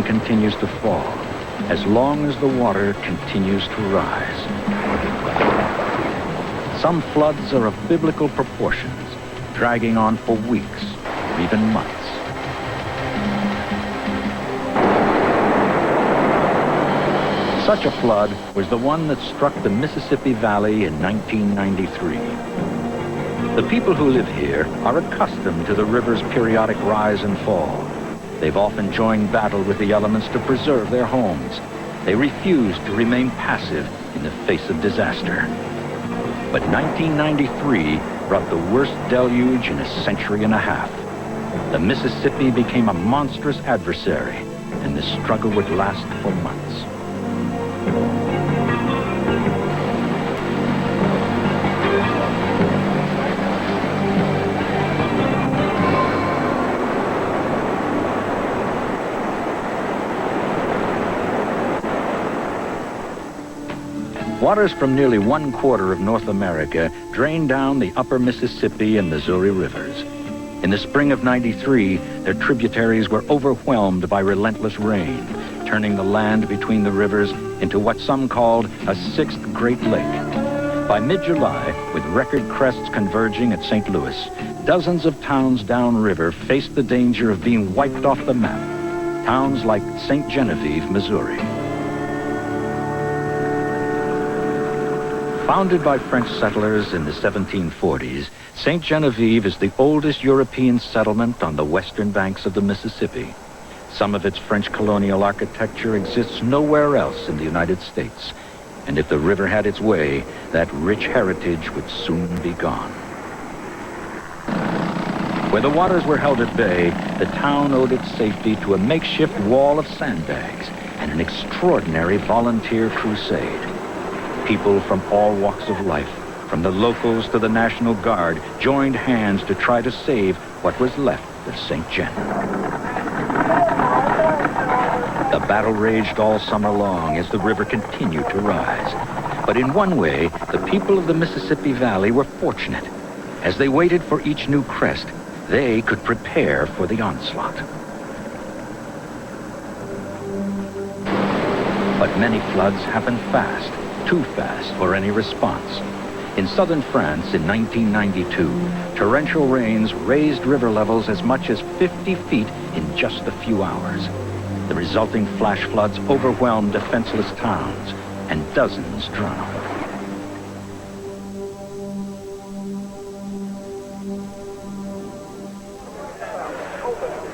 rain continues to fall, as long as the water continues to rise. Some floods are of biblical proportions, dragging on for weeks or even months. Such a flood was the one that struck the Mississippi Valley in 1993. The people who live here are accustomed to the river's periodic rise and fall. They've often joined battle with the elements to preserve their homes. They refuse to remain passive in the face of disaster. But 1993 brought the worst deluge in a century and a half. The Mississippi became a monstrous adversary, and the struggle would last for months. Waters from nearly 1/4 of North America drained down the upper Mississippi and Missouri rivers. In the spring of '93, their tributaries were overwhelmed by relentless rain, turning the land between the rivers into what some called a sixth Great Lake. By mid-July, with record crests converging at St. Louis, dozens of towns downriver faced the danger of being wiped off the map. Towns like St. Genevieve, Missouri. Founded by French settlers in the 1740s, St. Genevieve is the oldest European settlement on the western banks of the Mississippi. Some of its French colonial architecture exists nowhere else in the United States. And if the river had its way, that rich heritage would soon be gone. Where the waters were held at bay, the town owed its safety to a makeshift wall of sandbags and an extraordinary volunteer crusade. People from all walks of life, from the locals to the National Guard, joined hands to try to save what was left of St. Gen. The battle raged all summer long as the river continued to rise. But in one way, the people of the Mississippi Valley were fortunate. As they waited for each new crest, they could prepare for the onslaught. But many floods happen fast, too fast for any response. In southern France in 1992, torrential rains raised river levels as much as 50 feet in just a few hours. The resulting flash floods overwhelmed defenseless towns, and dozens drowned.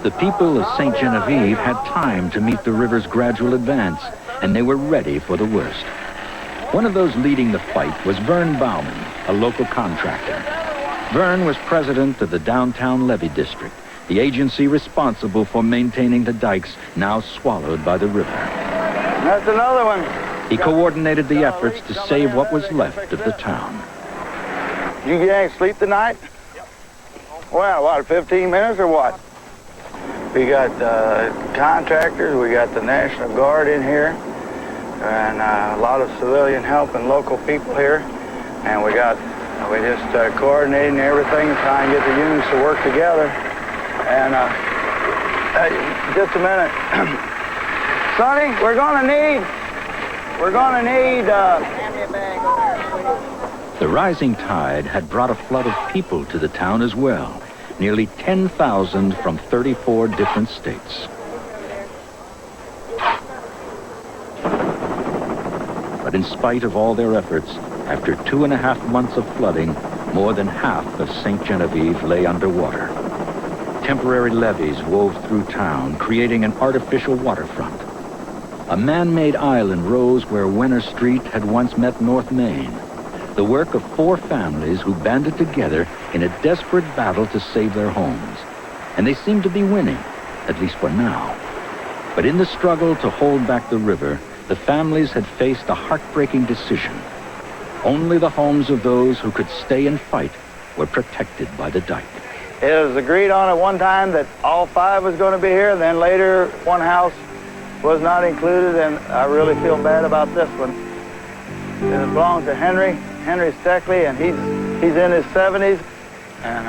The people of St. Genevieve had time to meet the river's gradual advance, and they were ready for the worst. One of those leading the fight was Vern Bauman, a local contractor. Vern was president of the Downtown Levee District, the agency responsible for maintaining the dikes now swallowed by the river. That's another one. He coordinated the efforts to save what was left of the town. You get any sleep tonight? Well, what, 15 minutes or what? We got contractors, we got the National Guard in here, and a lot of civilian help and local people here. And we just coordinating everything, trying to get the units to work together. And just a minute. Sonny, we're gonna need The rising tide had brought a flood of people to the town as well. Nearly 10,000 from 34 different states. But in spite of all their efforts, after 2.5 months of flooding, more than half of St. Genevieve lay underwater. Temporary levees wove through town, creating an artificial waterfront. A man-made island rose where Winter Street had once met North Main. The work of 4 families who banded together in a desperate battle to save their homes. And they seemed to be winning, at least for now. But in the struggle to hold back the river, the families had faced a heartbreaking decision. Only the homes of those who could stay and fight were protected by the dike. It was agreed on at one time that all 5 was going to be here, and then later one house was not included, and I really feel bad about this one. It belongs to Henry Steckley, and he's in his 70s, and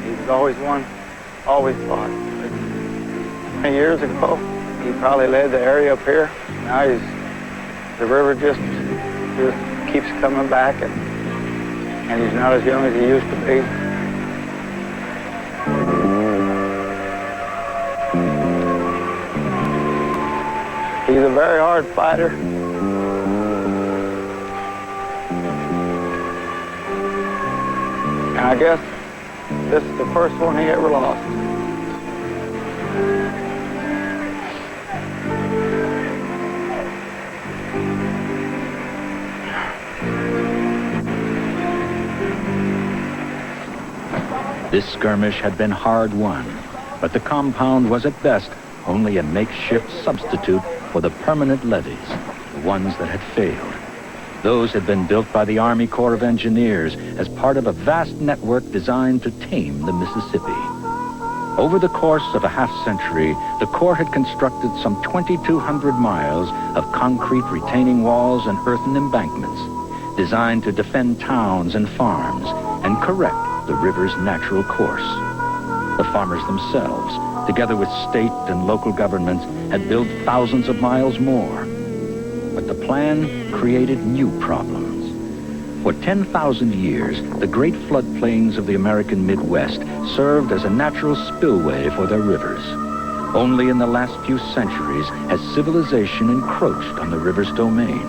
he's always fought. Many years ago, He probably led the area up here. Now the river just keeps coming back, and he's not as young as he used to be. He's a very hard fighter. And I guess this is the first one he ever lost. This skirmish had been hard won, but the compound was at best only a makeshift substitute for the permanent levees, the ones that had failed. Those had been built by the Army Corps of Engineers as part of a vast network designed to tame the Mississippi. Over the course of a half-century, the Corps had constructed some 2,200 miles of concrete retaining walls and earthen embankments, designed to defend towns and farms and correct the river's natural course. The farmers themselves, together with state and local governments, had built thousands of miles more. But the plan created new problems. For 10,000 years, the great floodplains of the American Midwest served as a natural spillway for their rivers. Only in the last few centuries has civilization encroached on the river's domain.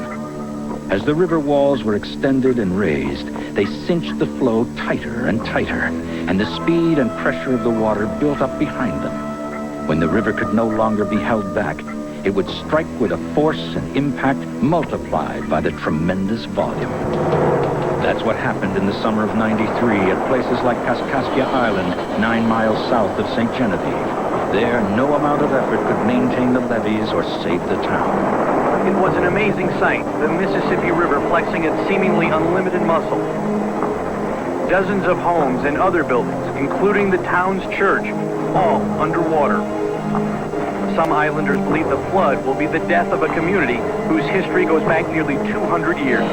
As the river walls were extended and raised, they cinched the flow tighter and tighter, and the speed and pressure of the water built up behind them. When the river could no longer be held back, it would strike with a force and impact multiplied by the tremendous volume. That's what happened in the summer of '93 at places like Kaskaskia Island, 9 miles south of St. Genevieve. There, no amount of effort could maintain the levees or save the town. It was an amazing sight, the Mississippi River flexing its seemingly unlimited muscle. Dozens of homes and other buildings, including the town's church, all underwater. Some islanders believe the flood will be the death of a community whose history goes back nearly 200 years.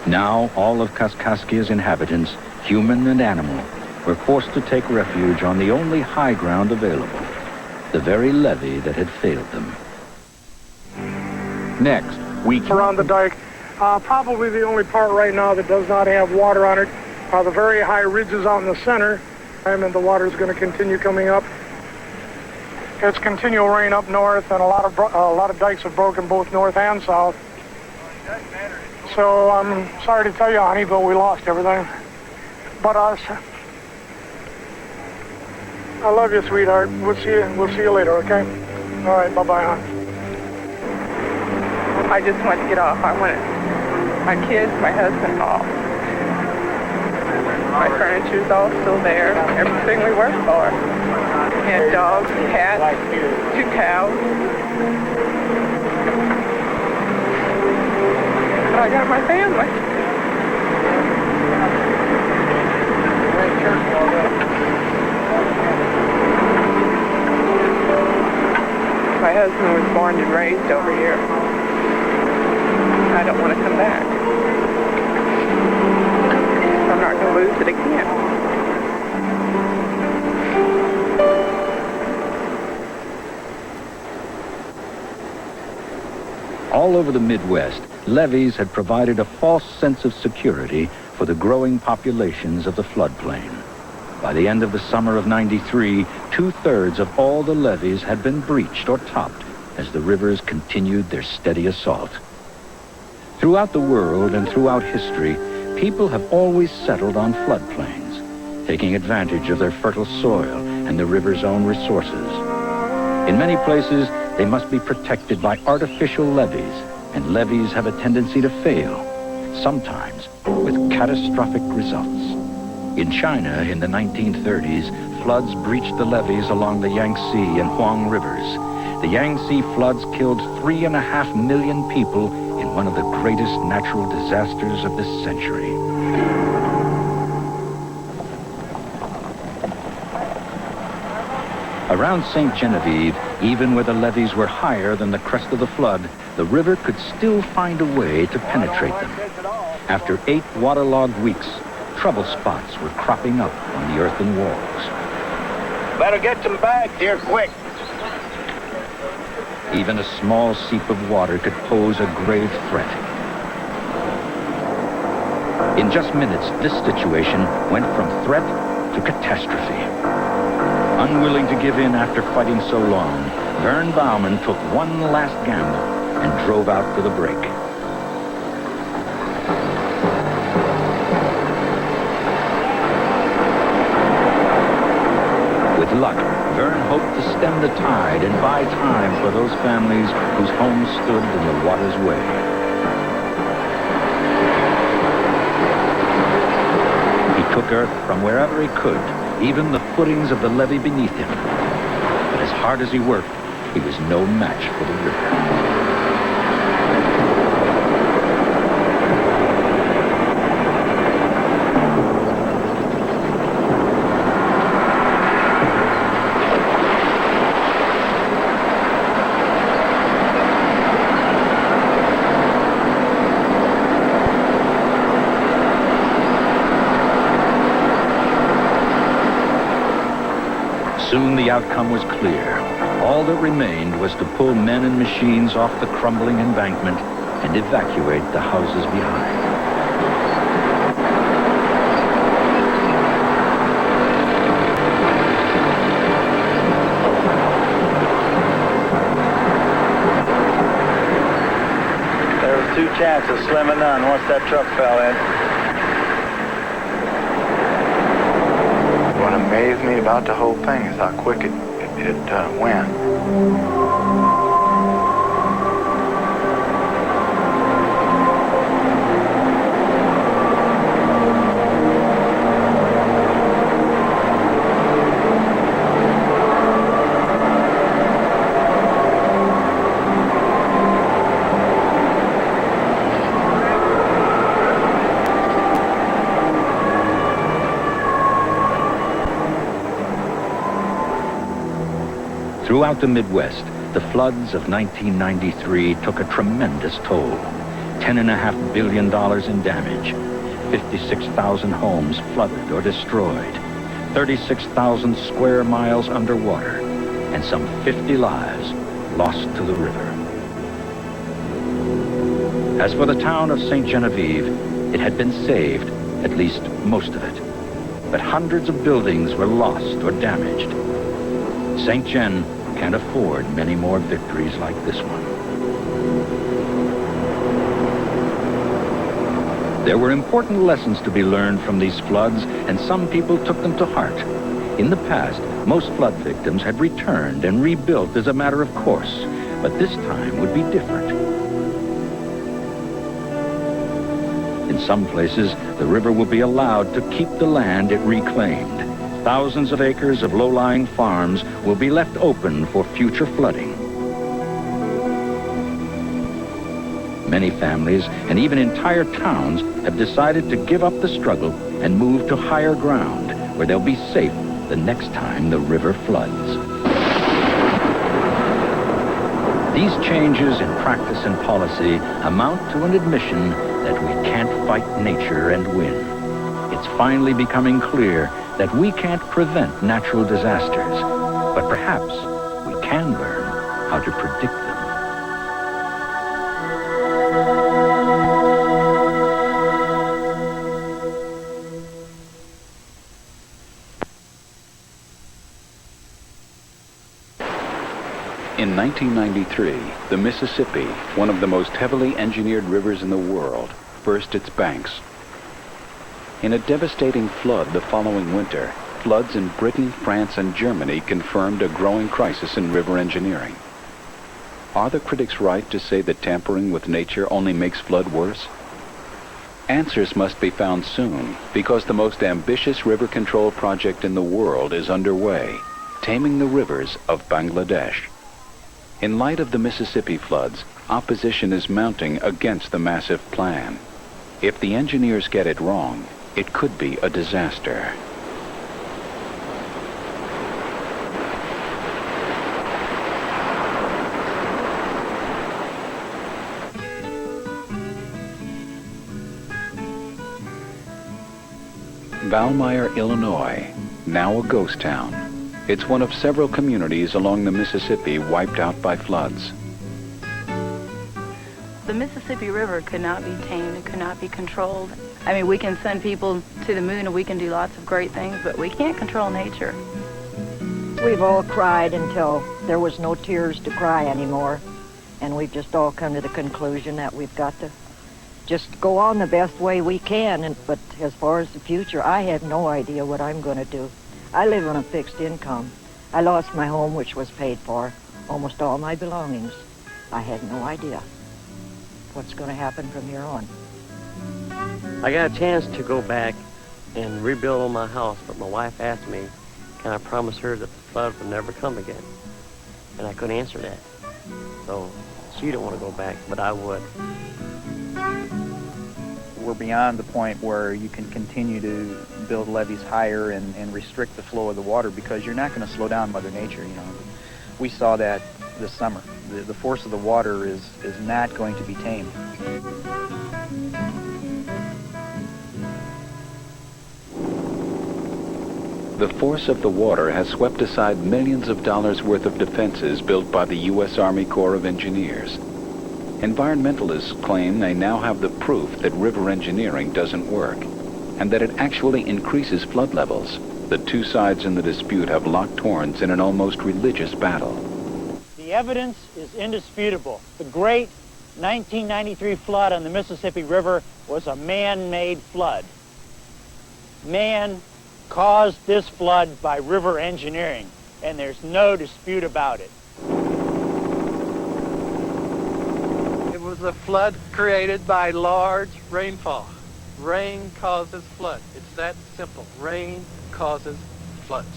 Now, all of Kaskaskia's inhabitants, human and animal, were forced to take refuge on the only high ground available, the very levee that had failed them. Next, we around the dike, probably the only part right now that does not have water on it are the very high ridges out in the center, and the water is going to continue coming up. It's continual rain up north, and a lot of dikes have broken both north and south. So I'm sorry to tell you, honey, but we lost everything. But us. I love you, sweetheart. We'll see you later, okay? All right, bye-bye, hon. I just want to get off. I want my kids, my husband off. My furniture's all still there. Everything we worked for. We had dogs, cats, 2 cows. But I got my family. My husband was born and raised over here. I don't want to come back. I'm not going to lose it again. All over the Midwest, levees had provided a false sense of security for the growing populations of the floodplain. By the end of the summer of '93, 2/3 of all the levees had been breached or topped as the rivers continued their steady assault. Throughout the world and throughout history, people have always settled on floodplains, taking advantage of their fertile soil and the river's own resources. In many places, they must be protected by artificial levees, and levees have a tendency to fail, sometimes with catastrophic results. In China, in the 1930s, floods breached the levees along the Yangtze and Huang rivers. The Yangtze floods killed 3.5 million people in one of the greatest natural disasters of this century. Around St. Genevieve, even where the levees were higher than the crest of the flood, the river could still find a way to penetrate them. After 8 waterlogged weeks, trouble spots were cropping up on the earthen walls. Better get some bags here quick. Even a small seep of water could pose a grave threat. In just minutes, this situation went from threat to catastrophe. Unwilling to give in after fighting so long, Vern Bauman took one last gamble and drove out for the break. With luck, Vern hoped to stem the tide and buy time for those families whose homes stood in the water's way. He took earth from wherever he could, even the footings of the levee beneath him. But as hard as he worked, he was no match for the river. Soon the outcome was clear. All that remained was to pull men and machines off the crumbling embankment and evacuate the houses behind. There was 2 chances, slim and none, once that truck fell in. What amazed me about the whole thing is how quick it went. Throughout the Midwest, the floods of 1993 took a tremendous toll. $10.5 billion in damage, 56,000 homes flooded or destroyed, 36,000 square miles underwater, and some 50 lives lost to the river. As for the town of St. Genevieve, it had been saved, at least most of it. But hundreds of buildings were lost or damaged. St. Gen can't afford many more victories like this one. There were important lessons to be learned from these floods, and some people took them to heart. In the past, most flood victims had returned and rebuilt as a matter of course, but this time would be different. In some places, the river will be allowed to keep the land it reclaimed. Thousands of acres of low-lying farms will be left open for future flooding. Many families and even entire towns have decided to give up the struggle and move to higher ground where they'll be safe the next time the river floods. These changes in practice and policy amount to an admission that we can't fight nature and win. It's finally becoming clear that we can't prevent natural disasters, but perhaps we can learn how to predict them. In 1993, the Mississippi, one of the most heavily engineered rivers in the world, burst its banks. In a devastating flood the following winter, floods in Britain, France, and Germany confirmed a growing crisis in river engineering. Are the critics right to say that tampering with nature only makes flood worse? Answers must be found soon, because the most ambitious river control project in the world is underway, taming the rivers of Bangladesh. In light of the Mississippi floods, opposition is mounting against the massive plan. If the engineers get it wrong, it could be a disaster. Valmeyer, Illinois, now a ghost town. It's one of several communities along the Mississippi wiped out by floods. The Mississippi River could not be tamed, it could not be controlled. I mean, we can send people to the moon and we can do lots of great things, but we can't control nature. We've all cried until there was no tears to cry anymore. And we've just all come to the conclusion that we've got to just go on the best way we can. But as far as the future, I have no idea what I'm going to do. I live on a fixed income. I lost my home, which was paid for, almost all my belongings. I had no idea what's going to happen from here on. I got a chance to go back and rebuild on my house, but my wife asked me, can I promise her that the flood would never come again? And I couldn't answer that. So she didn't want to go back, but I would. We're beyond the point where you can continue to build levees higher and restrict the flow of the water, because you're not going to slow down Mother Nature. You know, we saw that this summer. The force of the water is not going to be tamed. The force of the water has swept aside millions of dollars worth of defenses built by the U.S. Army Corps of Engineers. Environmentalists claim they now have the proof that river engineering doesn't work, and that it actually increases flood levels. The two sides in the dispute have locked horns in an almost religious battle. The evidence is indisputable. The great 1993 flood on the Mississippi River was a man-made flood. Man caused this flood by river engineering, and there's no dispute about it. It was a flood created by large rainfall. Rain causes flood. It's that simple. Rain causes floods.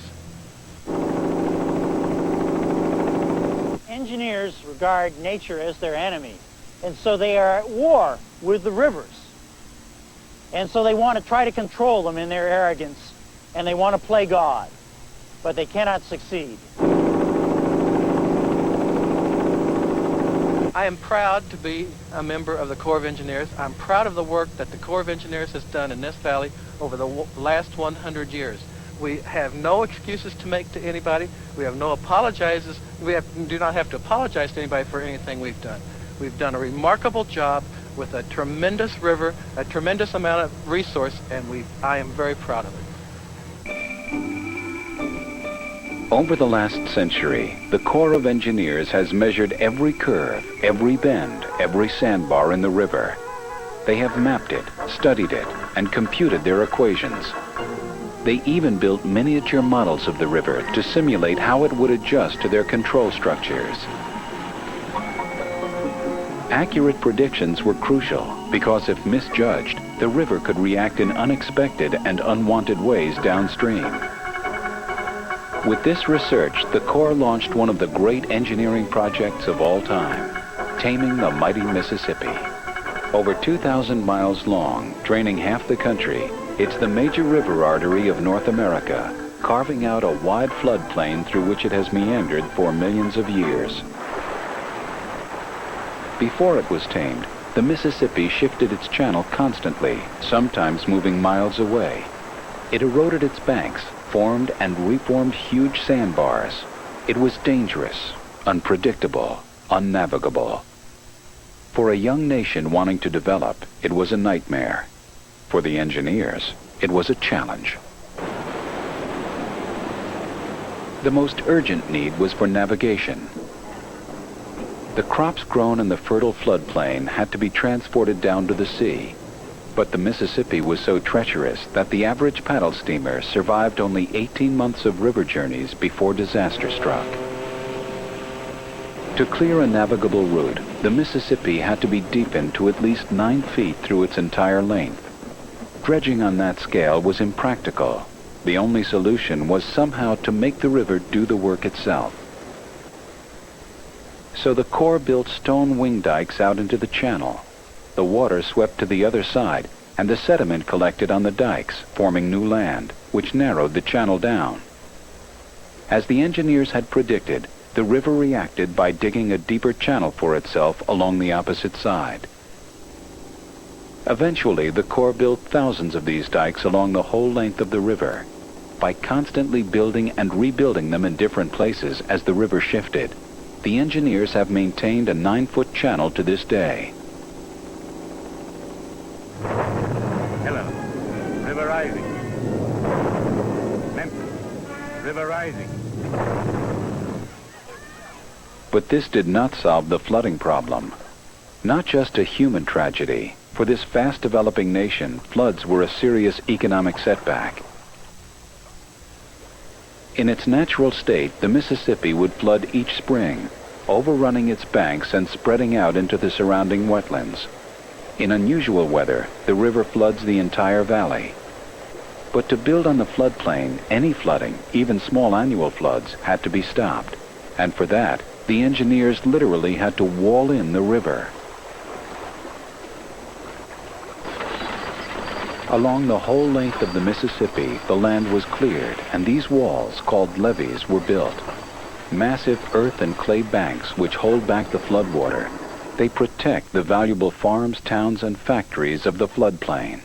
Engineers regard nature as their enemy, and so they are at war with the rivers. And so they want to try to control them in their arrogance, and they want to play God, but they cannot succeed. I am proud to be a member of the Corps of Engineers. I'm proud of the work that the Corps of Engineers has done in this valley over the last 100 years. We have no excuses to make to anybody. We have no apologizes. We do not have to apologize to anybody for anything we've done. We've done a remarkable job with a tremendous river, a tremendous amount of resource, and I am very proud of it. Over the last century, the Corps of Engineers has measured every curve, every bend, every sandbar in the river. They have mapped it, studied it, and computed their equations. They even built miniature models of the river to simulate how it would adjust to their control structures. Accurate predictions were crucial because if misjudged, the river could react in unexpected and unwanted ways downstream. With this research, the Corps launched one of the great engineering projects of all time, taming the mighty Mississippi. Over 2,000 miles long, draining half the country, it's the major river artery of North America, carving out a wide floodplain through which it has meandered for millions of years. Before it was tamed, the Mississippi shifted its channel constantly, sometimes moving miles away. It eroded its banks, formed and reformed huge sandbars. It was dangerous, unpredictable, unnavigable. For a young nation wanting to develop, it was a nightmare. For the engineers, it was a challenge. The most urgent need was for navigation. The crops grown in the fertile floodplain had to be transported down to the sea. But the Mississippi was so treacherous that the average paddle steamer survived only 18 months of river journeys before disaster struck. To clear a navigable route, the Mississippi had to be deepened to at least 9 feet through its entire length. Dredging on that scale was impractical. The only solution was somehow to make the river do the work itself. So the Corps built stone wing dikes out into the channel. The water swept to the other side, and the sediment collected on the dikes, forming new land, which narrowed the channel down. As the engineers had predicted, the river reacted by digging a deeper channel for itself along the opposite side. Eventually, the Corps built thousands of these dikes along the whole length of the river. By constantly building and rebuilding them in different places as the river shifted, the engineers have maintained a 9-foot channel to this day. Hello. River rising. Memphis. River rising. But this did not solve the flooding problem. Not just a human tragedy. For this fast-developing nation, floods were a serious economic setback. In its natural state, the Mississippi would flood each spring, overrunning its banks and spreading out into the surrounding wetlands. In unusual weather, the river floods the entire valley. But to build on the floodplain, any flooding, even small annual floods, had to be stopped. And for that, the engineers literally had to wall in the river. Along the whole length of the Mississippi, the land was cleared, and these walls, called levees, were built. Massive earth and clay banks which hold back the floodwater. They protect the valuable farms, towns, and factories of the floodplain.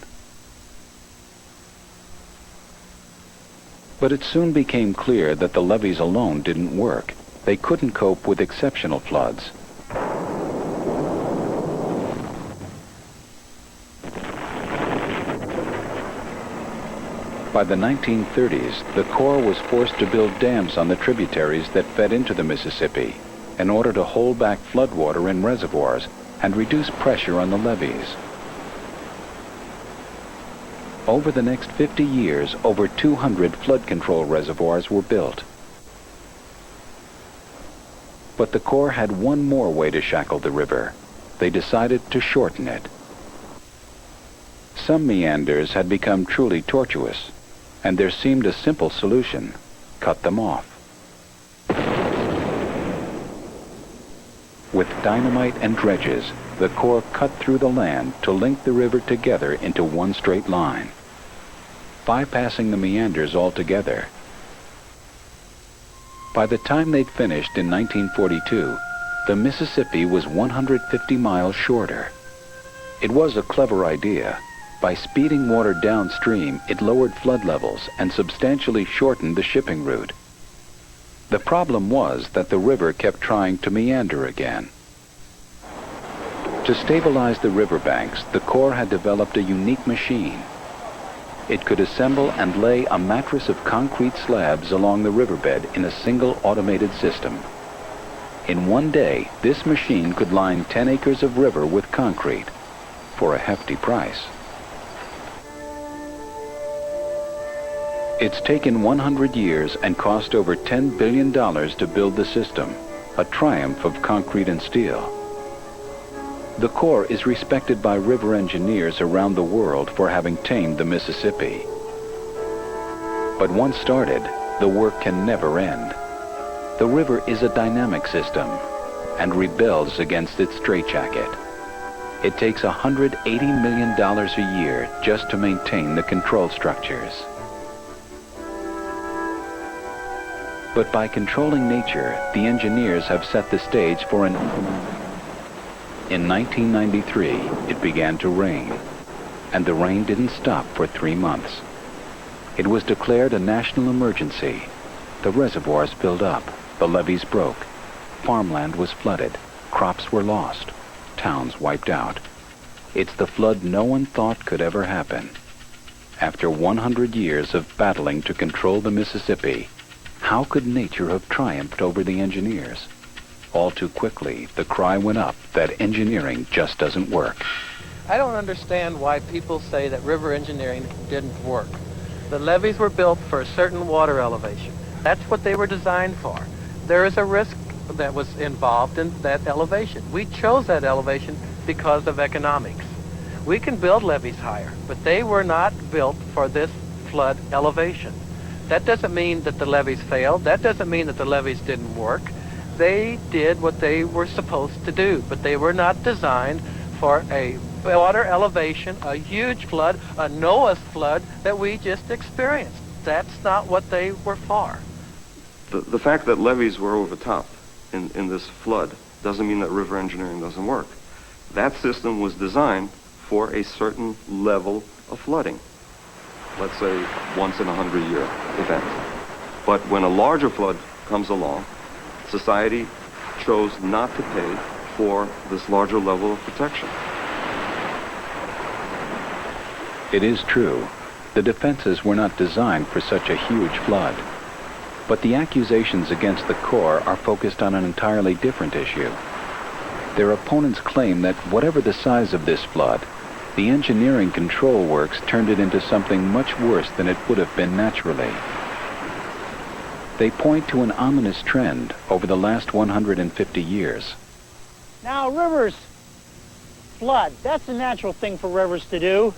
But it soon became clear that the levees alone didn't work. They couldn't cope with exceptional floods. By the 1930s, the Corps was forced to build dams on the tributaries that fed into the Mississippi in order to hold back floodwater in reservoirs and reduce pressure on the levees. Over the next 50 years, over 200 flood control reservoirs were built. But the Corps had one more way to shackle the river. They decided to shorten it. Some meanders had become truly tortuous, and there seemed a simple solution: cut them off. With dynamite and dredges, the Corps cut through the land to link the river together into one straight line, bypassing the meanders altogether. By the time they'd finished in 1942, the Mississippi was 150 miles shorter. It was a clever idea. By speeding water downstream, it lowered flood levels and substantially shortened the shipping route. The problem was that the river kept trying to meander again. To stabilize the riverbanks, the Corps had developed a unique machine. It could assemble and lay a mattress of concrete slabs along the riverbed in a single automated system. In one day, this machine could line 10 acres of river with concrete for a hefty price. It's taken 100 years and cost over $10 billion to build the system, a triumph of concrete and steel. The Corps is respected by river engineers around the world for having tamed the Mississippi. But once started, the work can never end. The river is a dynamic system and rebels against its straitjacket. It takes $180 million a year just to maintain the control structures. But by controlling nature, the engineers have set the stage for an... In 1993, it began to rain, and the rain didn't stop for 3 months. It was declared a national emergency. The reservoirs filled up, the levees broke, farmland was flooded, crops were lost, towns wiped out. It's the flood no one thought could ever happen. After 100 years of battling to control the Mississippi, how could nature have triumphed over the engineers? All too quickly, the cry went up that engineering just doesn't work. I don't understand why people say that river engineering didn't work. The levees were built for a certain water elevation. That's what they were designed for. There is a risk that was involved in that elevation. We chose that elevation because of economics. We can build levees higher, but they were not built for this flood elevation. That doesn't mean that the levees failed. That doesn't mean that the levees didn't work. They did what they were supposed to do, but they were not designed for a water elevation, a huge flood, a Noah's flood that we just experienced. That's not what they were for. The fact that levees were over the top in this flood doesn't mean that river engineering doesn't work. That system was designed for a certain level of flooding. Let's say once in a 100-year event. But when a larger flood comes along, society chose not to pay for this larger level of protection. It is true, the defenses were not designed for such a huge flood. But the accusations against the Corps are focused on an entirely different issue. Their opponents claim that whatever the size of this flood, the engineering control works turned it into something much worse than it would have been naturally. They point to an ominous trend over the last 150 years. Now, rivers flood. That's a natural thing for rivers to do.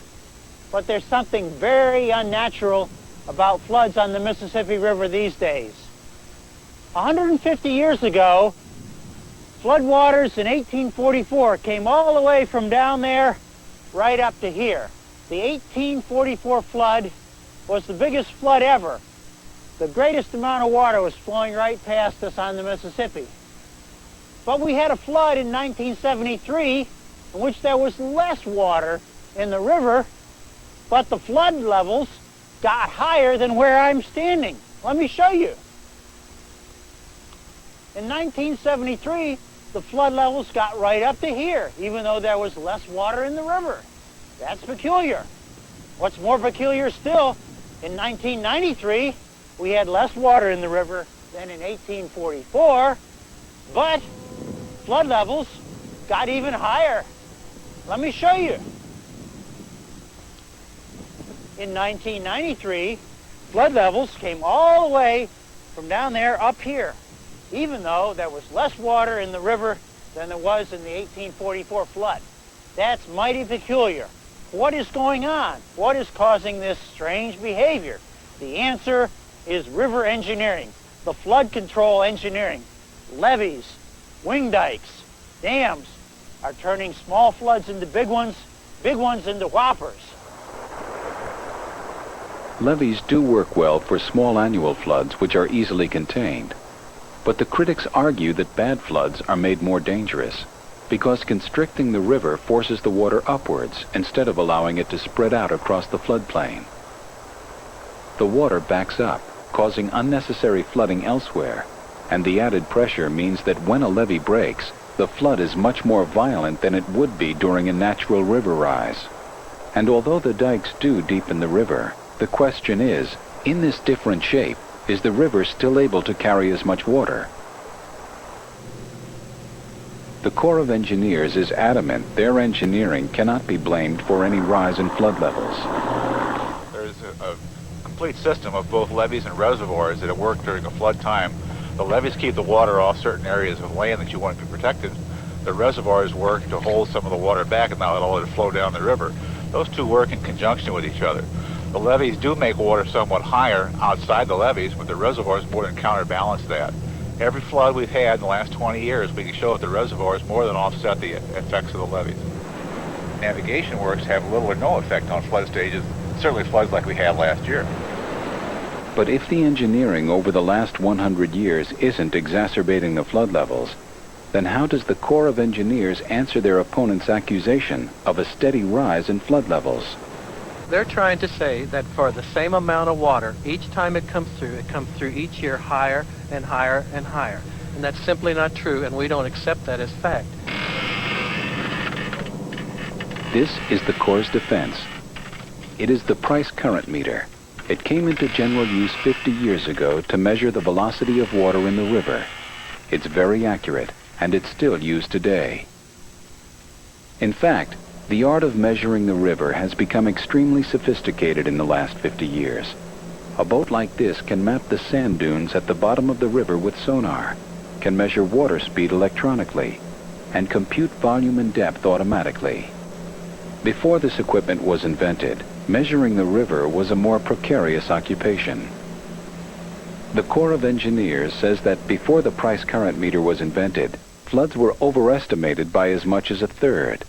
But there's something very unnatural about floods on the Mississippi River these days. 150 years ago, floodwaters in 1844 came all the way from down there right up to here. The 1844 flood was the biggest flood ever. The greatest amount of water was flowing right past us on the Mississippi. But we had a flood in 1973 in which there was less water in the river, but the flood levels got higher than where I'm standing. Let me show you. In 1973, the flood levels got right up to here, even though there was less water in the river. That's peculiar. What's more peculiar still, in 1993, we had less water in the river than in 1844, but flood levels got even higher. Let me show you. In 1993, flood levels came all the way from down there up here, even though there was less water in the river than there was in the 1844 flood. That's mighty peculiar. What is going on? What is causing this strange behavior? The answer is river engineering, the flood control engineering. Levees, wing dikes, dams are turning small floods into big ones into whoppers. Levees do work well for small annual floods which are easily contained. But the critics argue that bad floods are made more dangerous because constricting the river forces the water upwards instead of allowing it to spread out across the floodplain. The water backs up, causing unnecessary flooding elsewhere, and the added pressure means that when a levee breaks, the flood is much more violent than it would be during a natural river rise. And although the dikes do deepen the river, the question is, in this different shape, is the river still able to carry as much water? The Corps of Engineers is adamant their engineering cannot be blamed for any rise in flood levels. There's a complete system of both levees and reservoirs that work during a flood time. The levees keep the water off certain areas of land that you want to be protected. The reservoirs work to hold some of the water back and not let it flow down the river. Those two work in conjunction with each other. The levees do make water somewhat higher outside the levees, but the reservoirs more than counterbalance that. Every flood we've had in the last 20 years, we can show that the reservoirs more than offset the effects of the levees. Navigation works have little or no effect on flood stages, certainly floods like we had last year. But if the engineering over the last 100 years isn't exacerbating the flood levels, then how does the Corps of Engineers answer their opponent's accusation of a steady rise in flood levels? They're trying to say that for the same amount of water, each time it comes through each year higher and higher and higher. And that's simply not true, and we don't accept that as fact. This is the Corps' defense. It is the price current meter. It came into general use 50 years ago to measure the velocity of water in the river. It's very accurate, and it's still used today. In fact, the art of measuring the river has become extremely sophisticated in the last 50 years. A boat like this can map the sand dunes at the bottom of the river with sonar, can measure water speed electronically, and compute volume and depth automatically. Before this equipment was invented, measuring the river was a more precarious occupation. The Corps of Engineers says that before the price current meter was invented, floods were overestimated by as much as a third.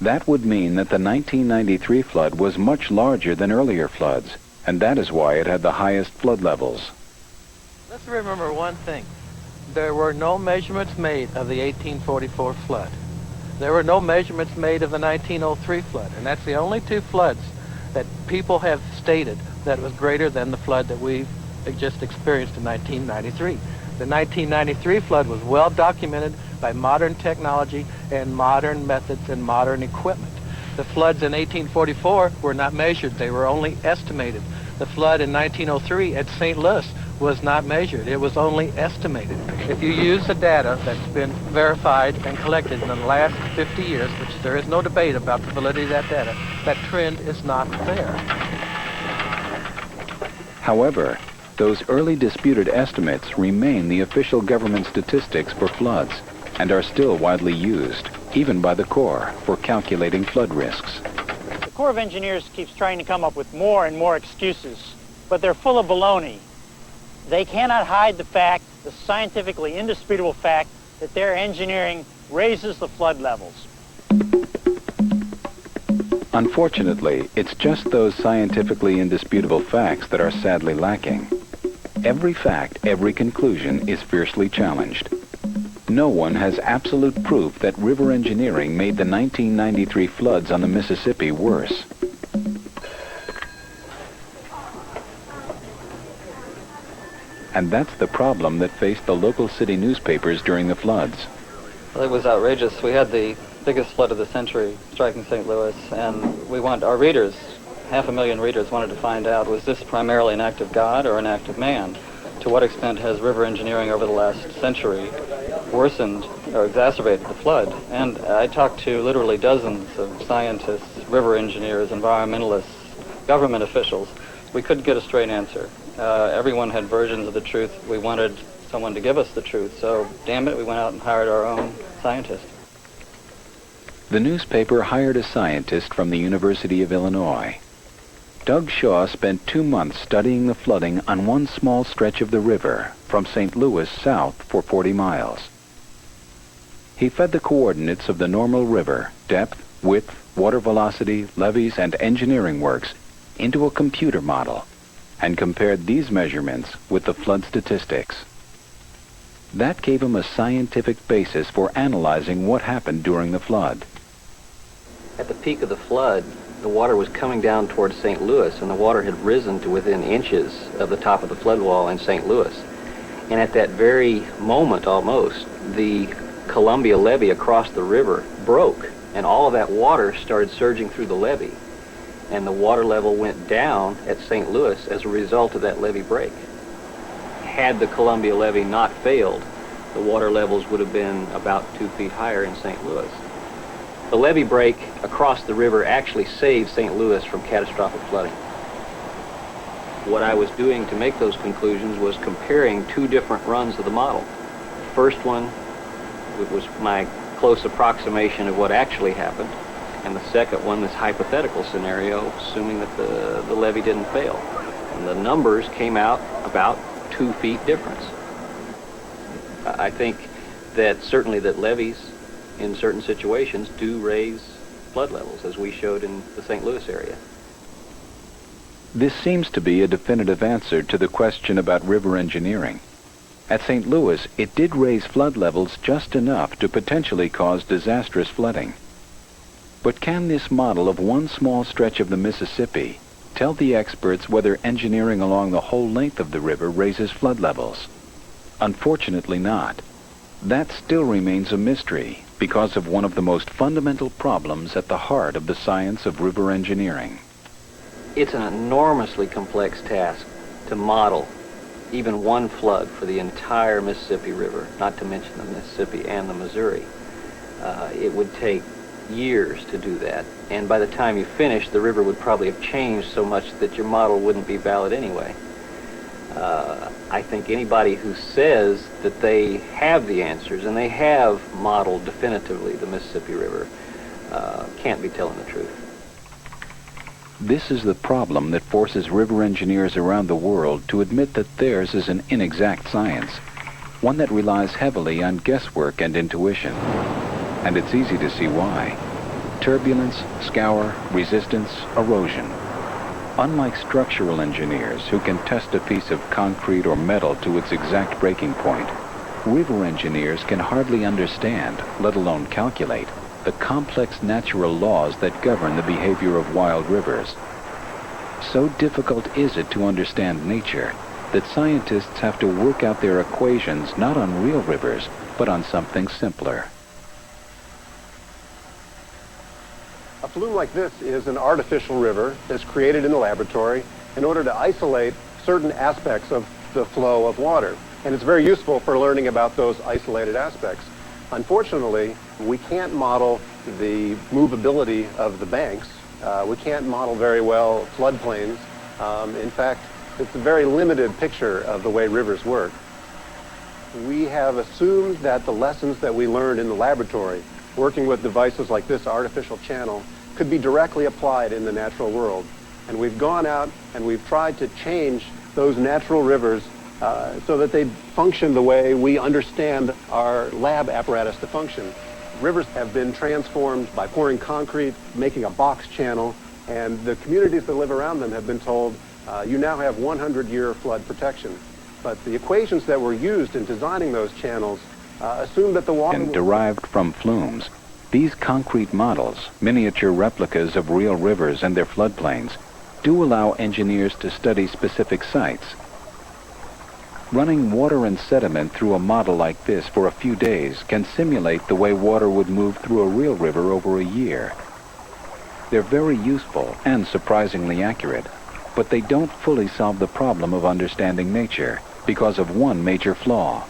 That would mean that the 1993 flood was much larger than earlier floods, and that is why it had the highest flood levels. Let's remember one thing. There were no measurements made of the 1844 flood. There were no measurements made of the 1903 flood, and that's the only two floods that people have stated that was greater than the flood that we just experienced in 1993. The 1993 flood was well documented by modern technology and modern methods and modern equipment. The floods in 1844 were not measured, they were only estimated. The flood in 1903 at St. Louis was not measured, it was only estimated. If you use the data that's been verified and collected in the last 50 years, which there is no debate about the validity of that data, that trend is not there. However, those early disputed estimates remain the official government statistics for floods and are still widely used, even by the Corps, for calculating flood risks. The Corps of Engineers keeps trying to come up with more and more excuses, but they're full of baloney. They cannot hide the fact, the scientifically indisputable fact, that their engineering raises the flood levels. Unfortunately, it's just those scientifically indisputable facts that are sadly lacking. Every fact, every conclusion is fiercely challenged. No one has absolute proof that river engineering made the 1993 floods on the Mississippi worse. And that's the problem that faced the local city newspapers during the floods. Well, it was outrageous. We had the biggest flood of the century striking St. Louis, and we want our readers, 500,000 readers, wanted to find out, was this primarily an act of God or an act of man? To what extent has river engineering over the last century worsened or exacerbated the flood? And I talked to literally dozens of scientists, river engineers, environmentalists, government officials. We couldn't get a straight answer. Everyone had versions of the truth. We wanted someone to give us the truth, so damn it, we went out and hired our own scientist. The newspaper hired a scientist from the University of Illinois. Doug Shaw spent 2 months studying the flooding on one small stretch of the river from St. Louis south for 40 miles. He fed the coordinates of the normal river, depth, width, water velocity, levees, and engineering works into a computer model and compared these measurements with the flood statistics. That gave him a scientific basis for analyzing what happened during the flood. At the peak of the flood, the water was coming down towards St. Louis, and the water had risen to within inches of the top of the flood wall in St. Louis. And at that very moment, almost, the Columbia levee across the river broke, and all of that water started surging through the levee. And the water level went down at St. Louis as a result of that levee break. Had the Columbia levee not failed, the water levels would have been about 2 feet higher in St. Louis. The levee break across the river actually saved St. Louis from catastrophic flooding. What I was doing to make those conclusions was comparing 2 different runs of the model. The first one was my close approximation of what actually happened, and the second one, this hypothetical scenario, assuming that the levee didn't fail. And the numbers came out about 2 feet difference. I think that certainly that levees in certain situations do raise flood levels, as we showed in the St. Louis area. This seems to be a definitive answer to the question about river engineering. At St. Louis, it did raise flood levels just enough to potentially cause disastrous flooding. But can this model of one small stretch of the Mississippi tell the experts whether engineering along the whole length of the river raises flood levels? Unfortunately not. That still remains a mystery because of one of the most fundamental problems at the heart of the science of river engineering. It's an enormously complex task to model even one flood for the entire Mississippi River, not to mention the Mississippi and the Missouri. It would take years to do that, and by the time you finish, the river would probably have changed so much that your model wouldn't be valid anyway. I think anybody who says that they have the answers and they have modeled definitively the Mississippi River can't be telling the truth. This is the problem that forces river engineers around the world to admit that theirs is an inexact science, one that relies heavily on guesswork and intuition. And it's easy to see why. Turbulence, scour, resistance, erosion. Unlike structural engineers who can test a piece of concrete or metal to its exact breaking point, river engineers can hardly understand, let alone calculate, the complex natural laws that govern the behavior of wild rivers. So difficult is it to understand nature that scientists have to work out their equations not on real rivers, but on something simpler. A flume like this is an artificial river that's created in the laboratory in order to isolate certain aspects of the flow of water. And it's very useful for learning about those isolated aspects. Unfortunately, we can't model the movability of the banks. We can't model very well floodplains. In fact, it's a very limited picture of the way rivers work. We have assumed that the lessons that we learned in the laboratory, working with devices like this artificial channel, could be directly applied in the natural world. And we've gone out and we've tried to change those natural rivers so that they function the way we understand our lab apparatus to function. Rivers have been transformed by pouring concrete, making a box channel, and the communities that live around them have been told, you now have 100-year flood protection. But the equations that were used in designing those channels assume that the water... And derived from flumes, these concrete models, miniature replicas of real rivers and their floodplains, do allow engineers to study specific sites. Running water and sediment through a model like this for a few days can simulate the way water would move through a real river over a year. They're very useful and surprisingly accurate, but they don't fully solve the problem of understanding nature because of one major flaw.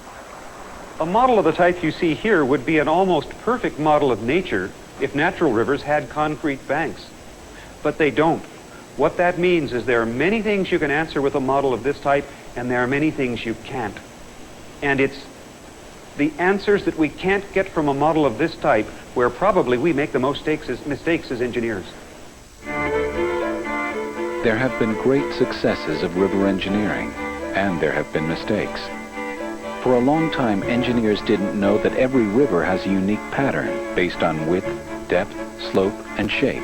A model of the type you see here would be an almost perfect model of nature if natural rivers had concrete banks. But they don't. What that means is there are many things you can answer with a model of this type, and there are many things you can't. And it's the answers that we can't get from a model of this type where probably we make the most mistakes as engineers. There have been great successes of river engineering, and there have been mistakes. For a long time, engineers didn't know that every river has a unique pattern based on width, depth, slope, and shape.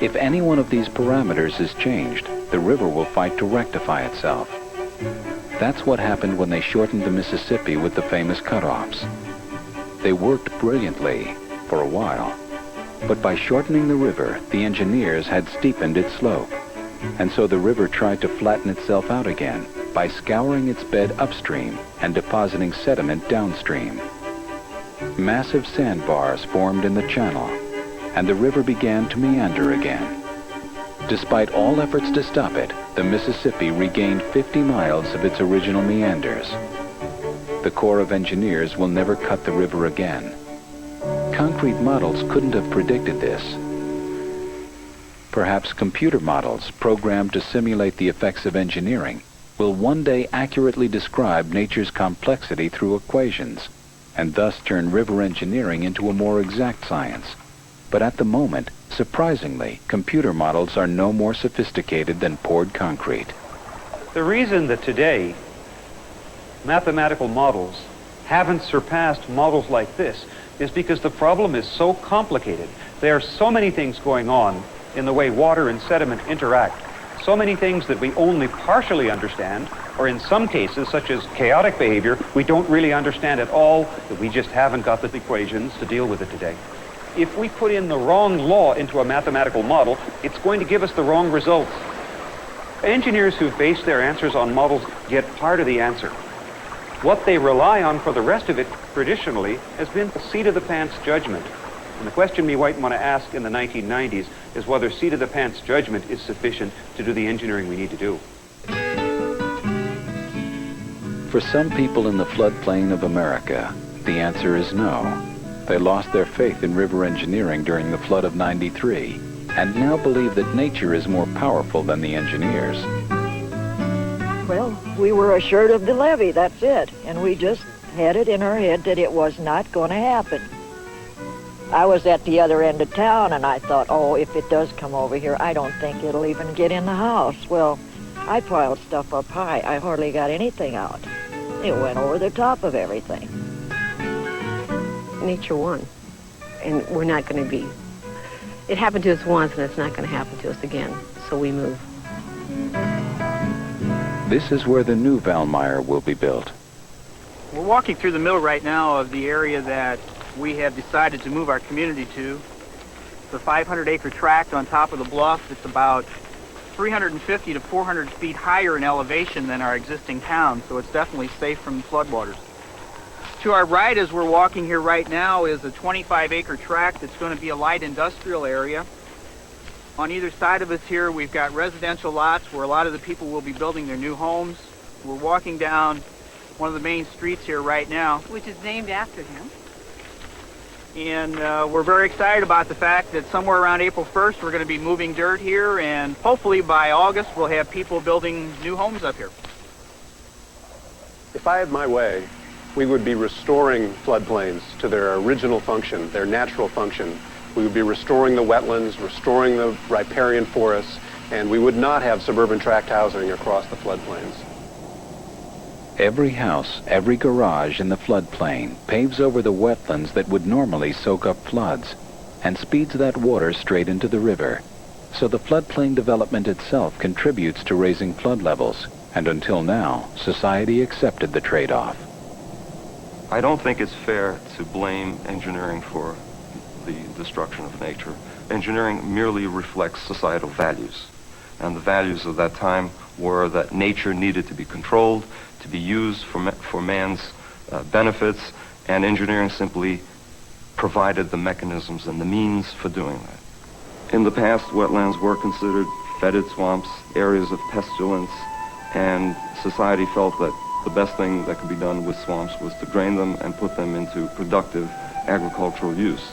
If any one of these parameters is changed, the river will fight to rectify itself. That's what happened when they shortened the Mississippi with the famous cutoffs. They worked brilliantly for a while, but by shortening the river, the engineers had steepened its slope, and so the river tried to flatten itself out again by scouring its bed upstream and depositing sediment downstream. Massive sandbars formed in the channel, and the river began to meander again. Despite all efforts to stop it, the Mississippi regained 50 miles of its original meanders. The Corps of Engineers will never cut the river again. Concrete models couldn't have predicted this. Perhaps computer models programmed to simulate the effects of engineering will one day accurately describe nature's complexity through equations, and thus turn river engineering into a more exact science. But at the moment, surprisingly, computer models are no more sophisticated than poured concrete. The reason that today mathematical models haven't surpassed models like this is because the problem is so complicated. There are so many things going on in the way water and sediment interact, so many things that we only partially understand, or in some cases, such as chaotic behavior, we don't really understand at all, that we just haven't got the equations to deal with it today. If we put in the wrong law into a mathematical model, it's going to give us the wrong results. Engineers who've based their answers on models get part of the answer. What they rely on for the rest of it, traditionally, has been the seat-of-the-pants judgment. And the question we might want to ask in the 1990s is whether seat-of-the-pants judgment is sufficient to do the engineering we need to do. For some people in the floodplain of America, the answer is no. They lost their faith in river engineering during the flood of '93, and now believe that nature is more powerful than the engineers. Well, we were assured of the levee, that's it. And we just had it in our head that it was not going to happen. I was at the other end of town, and I thought, oh, if it does come over here, I don't think it'll even get in the house. Well, I piled stuff up high. I hardly got anything out. It went over the top of everything. Nature won, and we're not going to be. It happened to us once, and it's not going to happen to us again, so we move. This is where the new Valmeyer will be built. We're walking through the middle right now of the area that we have decided to move our community to. It's a 500-acre tract on top of the bluff. It's about 350 to 400 feet higher in elevation than our existing town, so it's definitely safe from floodwaters. To our right, as we're walking here right now, is a 25-acre tract that's going to be a light industrial area. On either side of us here, we've got residential lots where a lot of the people will be building their new homes. We're walking down one of the main streets here right now. Which is named after him. And we're very excited about the fact that somewhere around April 1st, we're going to be moving dirt here, and hopefully by August, we'll have people building new homes up here. If I had my way, we would be restoring floodplains to their original function, their natural function. We would be restoring the wetlands, restoring the riparian forests, and we would not have suburban tract housing across the floodplains. Every house, every garage in the floodplain paves over the wetlands that would normally soak up floods and speeds that water straight into the river. So the floodplain development itself contributes to raising flood levels, and until now, society accepted the trade-off. I don't think it's fair to blame engineering for the destruction of nature. Engineering merely reflects societal values. And the values of that time were that nature needed to be controlled, to be used for man's benefits, and engineering simply provided the mechanisms and the means for doing that. In the past, wetlands were considered fetid swamps, areas of pestilence, and society felt that the best thing that could be done with swamps was to drain them and put them into productive agricultural use.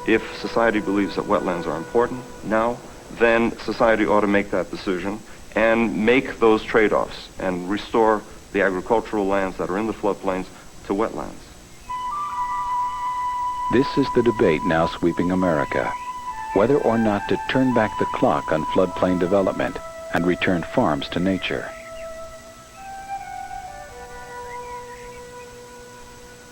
If society believes that wetlands are important now, then society ought to make that decision and make those trade-offs and restore the agricultural lands that are in the floodplains to wetlands. This is the debate now sweeping America, whether or not to turn back the clock on floodplain development and return farms to nature.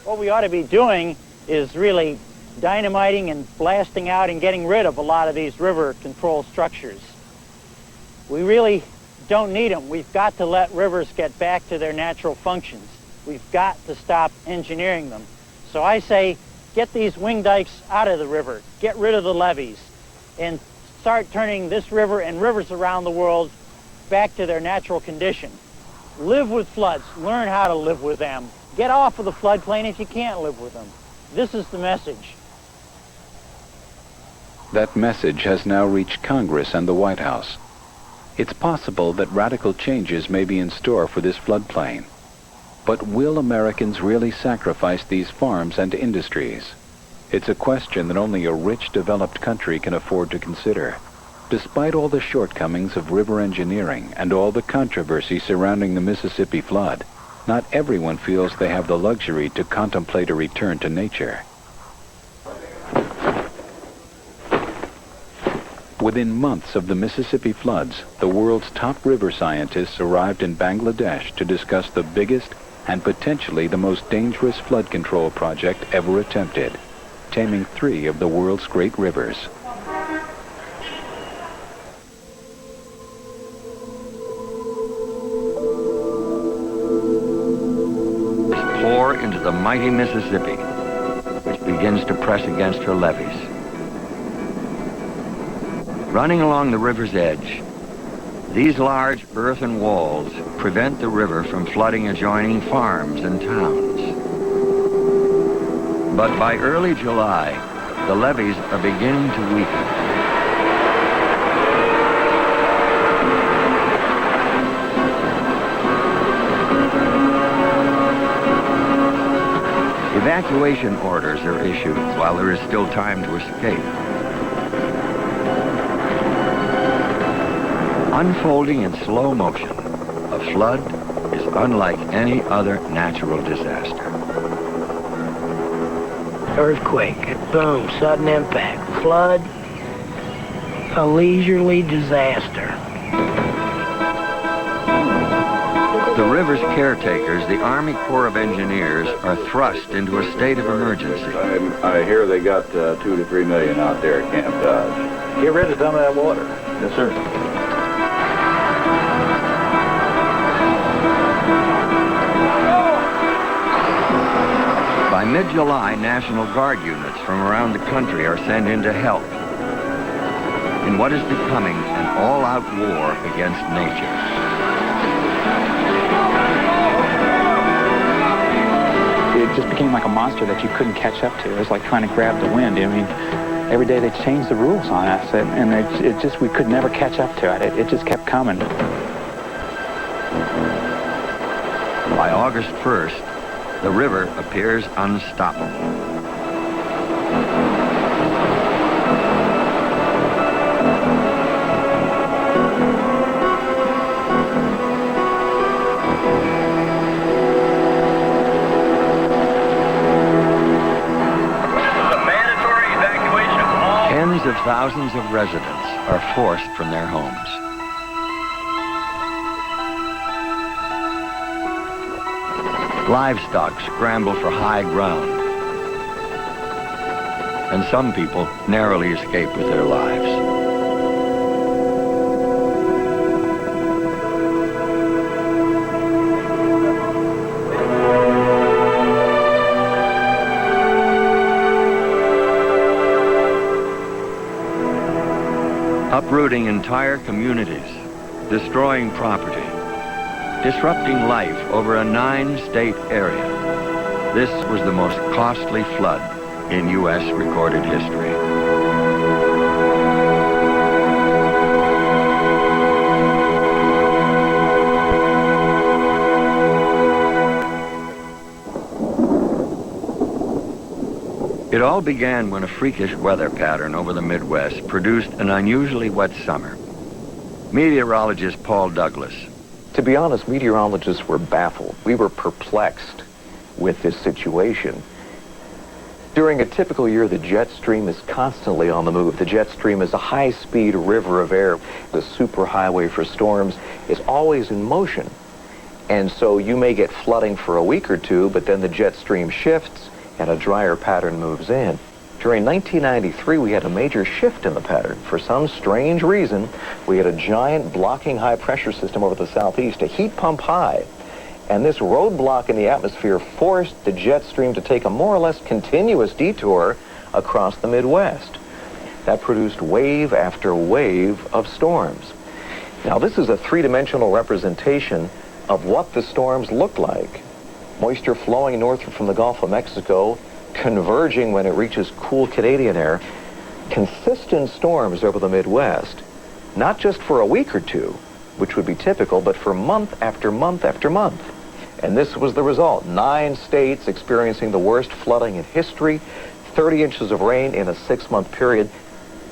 What we ought to be doing is really dynamiting and blasting out and getting rid of a lot of these river control structures. We really don't need them. We've got to let rivers get back to their natural functions. We've got to stop engineering them. So I say, get these wing dikes out of the river, get rid of the levees, and start turning this river and rivers around the world back to their natural condition. Live with floods, learn how to live with them. Get off of the floodplain if you can't live with them. This is the message. That message has now reached Congress and the White House. It's possible that radical changes may be in store for this floodplain. But will Americans really sacrifice these farms and industries? It's a question that only a rich, developed country can afford to consider. Despite all the shortcomings of river engineering and all the controversy surrounding the Mississippi flood, not everyone feels they have the luxury to contemplate a return to nature. Within months of the Mississippi floods, the world's top river scientists arrived in Bangladesh to discuss the biggest and potentially the most dangerous flood control project ever attempted, taming 3 of the world's great rivers. Pour into the mighty Mississippi, which begins to press against her levees. Running along the river's edge, these large earthen walls prevent the river from flooding adjoining farms and towns. But by early July, the levees are beginning to weaken. Evacuation orders are issued while there is still time to escape. Unfolding in slow motion, a flood is unlike any other natural disaster. Earthquake, boom, sudden impact. Flood, a leisurely disaster. The river's caretakers, the Army Corps of Engineers, are thrust into a state of emergency. I hear they got 2 to 3 million out there at Camp Dodge. Get rid of some of that water. Yes, sir. By mid-July, National Guard units from around the country are sent in to help in what is becoming an all-out war against nature. It just became like a monster that you couldn't catch up to. It was like trying to grab the wind. I mean, every day they changed the rules on us, and we could never catch up to it. It just kept coming. By August 1st, the river appears unstoppable. Tens of thousands of residents are forced from their homes. Livestock scramble for high ground, and some people narrowly escape with their lives. Uprooting entire communities, destroying property, disrupting life over a 9-state area. This was the most costly flood in U.S. recorded history. It all began when a freakish weather pattern over the Midwest produced an unusually wet summer. Meteorologist Paul Douglas. To be honest, meteorologists were baffled. We were perplexed with this situation. During a typical year, the jet stream is constantly on the move. The jet stream is a high-speed river of air. The superhighway for storms is always in motion. And so you may get flooding for a week or two, but then the jet stream shifts and a drier pattern moves in. During 1993, we had a major shift in the pattern. For some strange reason, we had a giant blocking high-pressure system over the southeast, a heat pump high. And this roadblock in the atmosphere forced the jet stream to take a more or less continuous detour across the Midwest. That produced wave after wave of storms. Now, this is a three-dimensional representation of what the storms looked like. Moisture flowing northward from the Gulf of Mexico, converging when it reaches cool Canadian air. Consistent storms over the Midwest, not just for a week or two, which would be typical, but for month after month after month. And this was the result. 9 states experiencing the worst flooding in history, 30 inches of rain in a 6-month period.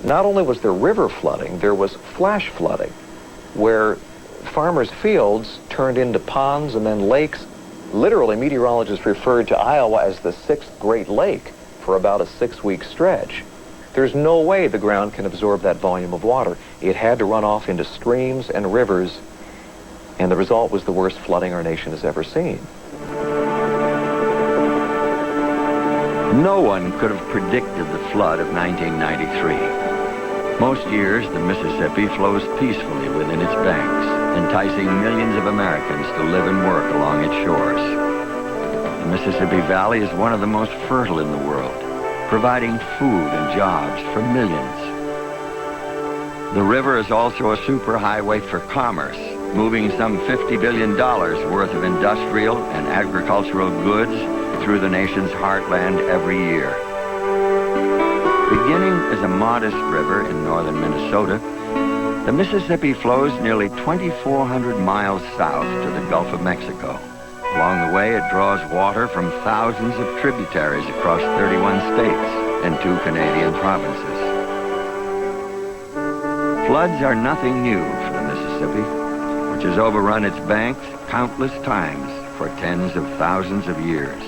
Not only was there river flooding, there was flash flooding, where farmers' fields turned into ponds and then lakes. Literally, meteorologists referred to Iowa as the 6th Great Lake for about a 6-week stretch. There's no way the ground can absorb that volume of water. It had to run off into streams and rivers, and the result was the worst flooding our nation has ever seen. No one could have predicted the flood of 1993. Most years, the Mississippi flows peacefully within its banks, enticing millions of Americans to live and work along its shores. The Mississippi Valley is one of the most fertile in the world, providing food and jobs for millions. The river is also a superhighway for commerce, moving some $50 billion worth of industrial and agricultural goods through the nation's heartland every year. Beginning as a modest river in northern Minnesota, the Mississippi flows nearly 2,400 miles south to the Gulf of Mexico. Along the way, it draws water from thousands of tributaries across 31 states and 2 Canadian provinces. Floods are nothing new for the Mississippi, which has overrun its banks countless times for tens of thousands of years.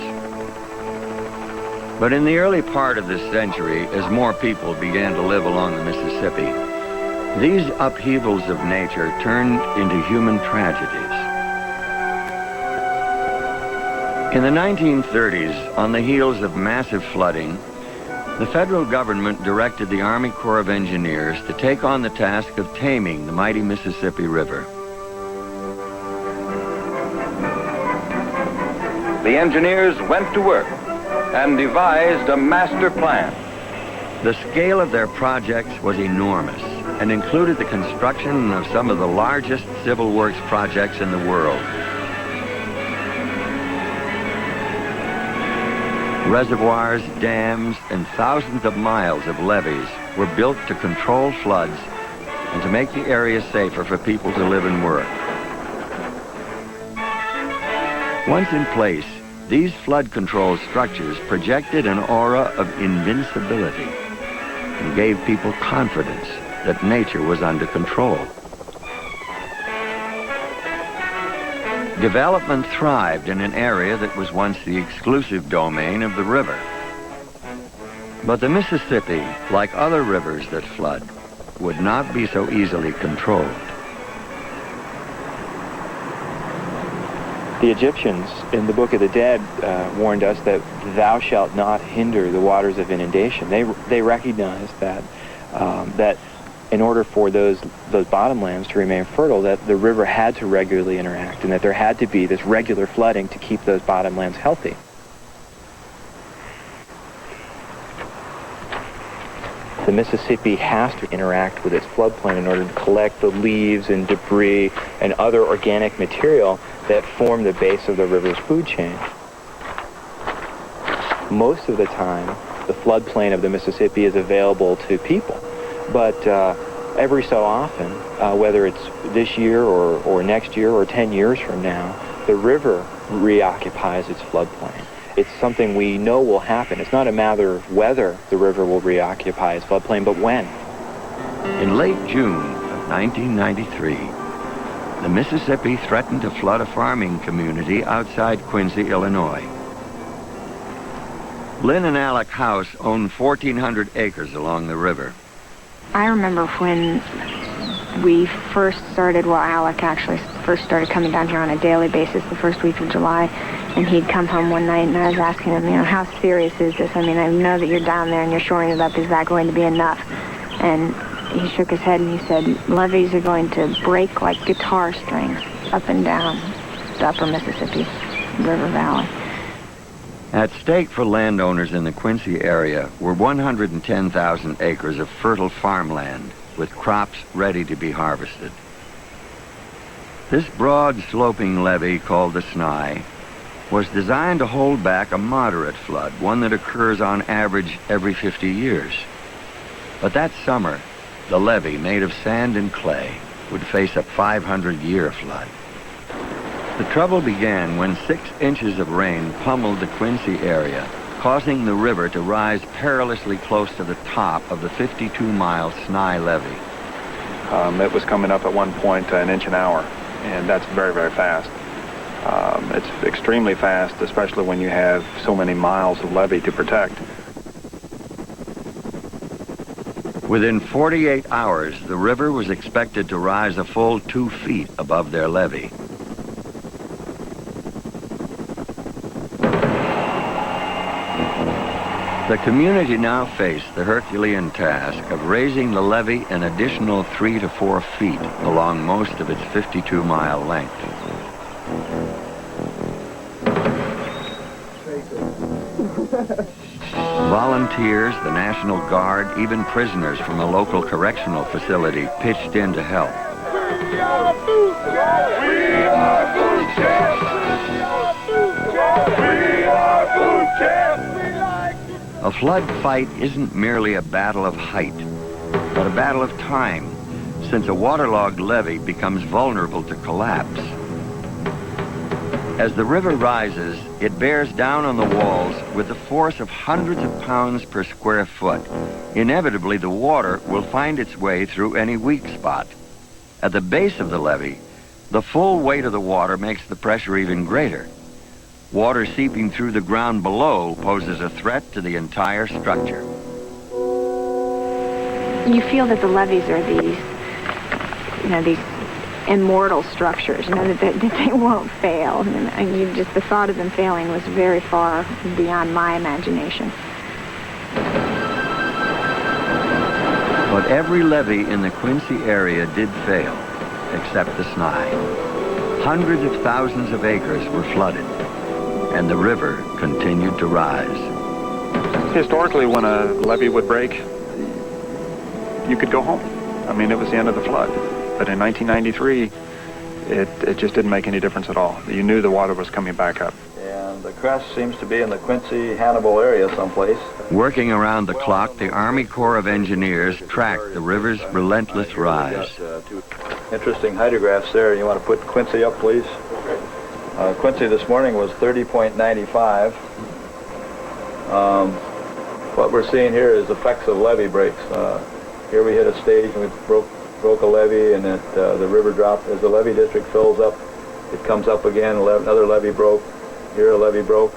But in the early part of this century, as more people began to live along the Mississippi, these upheavals of nature turned into human tragedies. In the 1930s, on the heels of massive flooding, the federal government directed the Army Corps of Engineers to take on the task of taming the mighty Mississippi River. The engineers went to work. and devised a master plan. The scale of their projects was enormous and included the construction of some of the largest civil works projects in the world. Reservoirs, dams, and thousands of miles of levees were built to control floods and to make the area safer for people to live and work. Once in place, these flood control structures projected an aura of invincibility and gave people confidence that nature was under control. Development thrived in an area that was once the exclusive domain of the river. But the Mississippi, like other rivers that flood, would not be so easily controlled. The Egyptians in the Book of the Dead warned us that thou shalt not hinder the waters of inundation. They recognized that that in order for those bottomlands to remain fertile, that the river had to regularly interact and that there had to be this regular flooding to keep those bottomlands healthy. The Mississippi has to interact with its floodplain in order to collect the leaves and debris and other organic material that form the base of the river's food chain. Most of the time, the floodplain of the Mississippi is available to people, but every so often, whether it's this year or next year or 10 years from now, the river reoccupies its floodplain. It's something we know will happen. It's not a matter of whether the river will reoccupy its floodplain, but when. In late June of 1993, the Mississippi threatened to flood a farming community outside Quincy, Illinois. Lynn and Alec House own 1,400 acres along the river. I remember when we first started, well, Alec actually first started coming down here on a daily basis the first week of July, and he'd come home one night and I was asking him, how serious is this? I mean, I know that you're down there and you're shoring it up. Is that going to be enough? And he shook his head and he said, levees are going to break like guitar strings up and down the upper Mississippi River Valley. At stake for landowners in the Quincy area were 110,000 acres of fertile farmland with crops ready to be harvested. This broad sloping levee called the Snai was designed to hold back a moderate flood, one that occurs on average every 50 years. But that summer, the levee, made of sand and clay, would face a 500-year flood. The trouble began when 6 inches of rain pummeled the Quincy area, causing the river to rise perilously close to the top of the 52-mile Snai levee. It was coming up at one point an inch an hour, and that's very, very fast. It's extremely fast, especially when you have so many miles of levee to protect. Within 48 hours, the river was expected to rise a full 2 feet above their levee. The community now faced the Herculean task of raising the levee an additional 3 to 4 feet along most of its 52-mile length. Volunteers, the National Guard, even prisoners from a local correctional facility pitched in to help. We are food champs! We are food champs! We are food champs! A flood fight isn't merely a battle of height, but a battle of time, since a waterlogged levee becomes vulnerable to collapse. As the river rises, it bears down on the walls with the force of hundreds of pounds per square foot. Inevitably, the water will find its way through any weak spot. At the base of the levee, the full weight of the water makes the pressure even greater. Water seeping through the ground below poses a threat to the entire structure. You feel that the levees are these immortal structures, that they won't fail. And the thought of them failing was very far beyond my imagination. But every levee in the Quincy area did fail, except the Snai. Hundreds of thousands of acres were flooded, and the river continued to rise. Historically, when a levee would break, you could go home. I mean, it was the end of the flood. But in 1993, it just didn't make any difference at all. You knew the water was coming back up. And the crest seems to be in the Quincy, Hannibal area someplace. Working around the clock, the Army Corps of Engineers tracked the river's relentless rise. Two interesting hydrographs there. You want to put Quincy up, please? Quincy this morning was 30.95. What we're seeing here is effects of levee breaks. Here we hit a stage and we broke a levee, and the river dropped. As the levee district fills up, it comes up again. Another levee broke. Here a levee broke,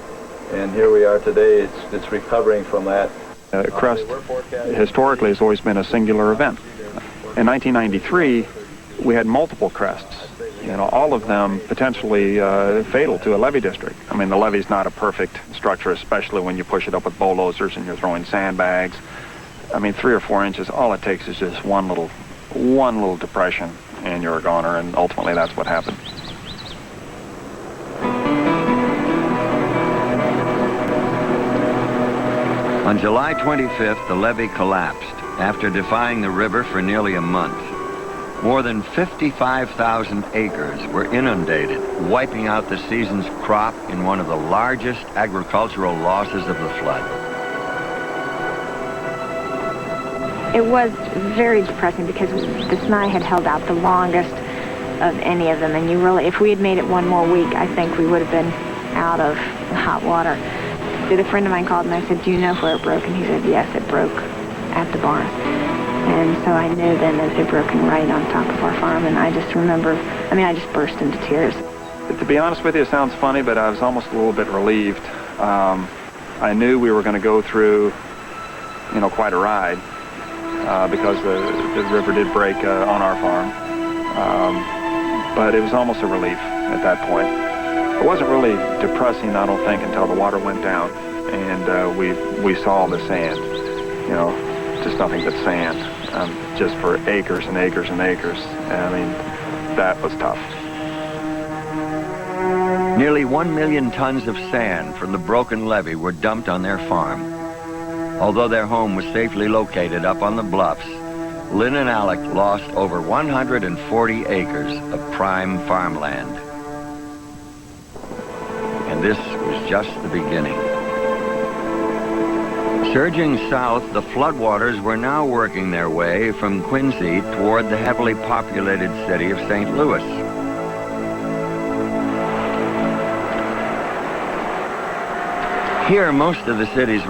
and here we are today. It's recovering from that. Crest historically has always been a singular event. In 1993, we had multiple crests. You know, all of them potentially fatal to a levee district. I mean, the levee's not a perfect structure, especially when you push it up with bulldozers and you're throwing sandbags. I mean, 3 or 4 inches, all it takes is just one little depression, and you're a goner, and ultimately that's what happened. On July 25th, the levee collapsed after defying the river for nearly a month. More than 55,000 acres were inundated, wiping out the season's crop in one of the largest agricultural losses of the flood. It was very depressing because the Snai had held out the longest of any of them, and if we had made it one more week, I think we would have been out of hot water. A friend of mine called and I said, "Do you know where it broke?" And he said, "Yes, it broke at the barn." And so I knew then that it had broken right on top of our farm, and I just remember, I just burst into tears. To be honest with you, it sounds funny, but I was almost a little bit relieved. I knew we were going to go through, quite a ride, because the river did break on our farm. But it was almost a relief at that point. It wasn't really depressing, I don't think, until the water went down and we saw the sand. Just nothing but sand, just for acres and acres and acres. I mean, that was tough. Nearly 1 million tons of sand from the broken levee were dumped on their farm. Although their home was safely located up on the bluffs, Lynn and Alec lost over 140 acres of prime farmland. And this was just the beginning. Surging south, the floodwaters were now working their way from Quincy toward the heavily populated city of St. Louis. Here, most of the city's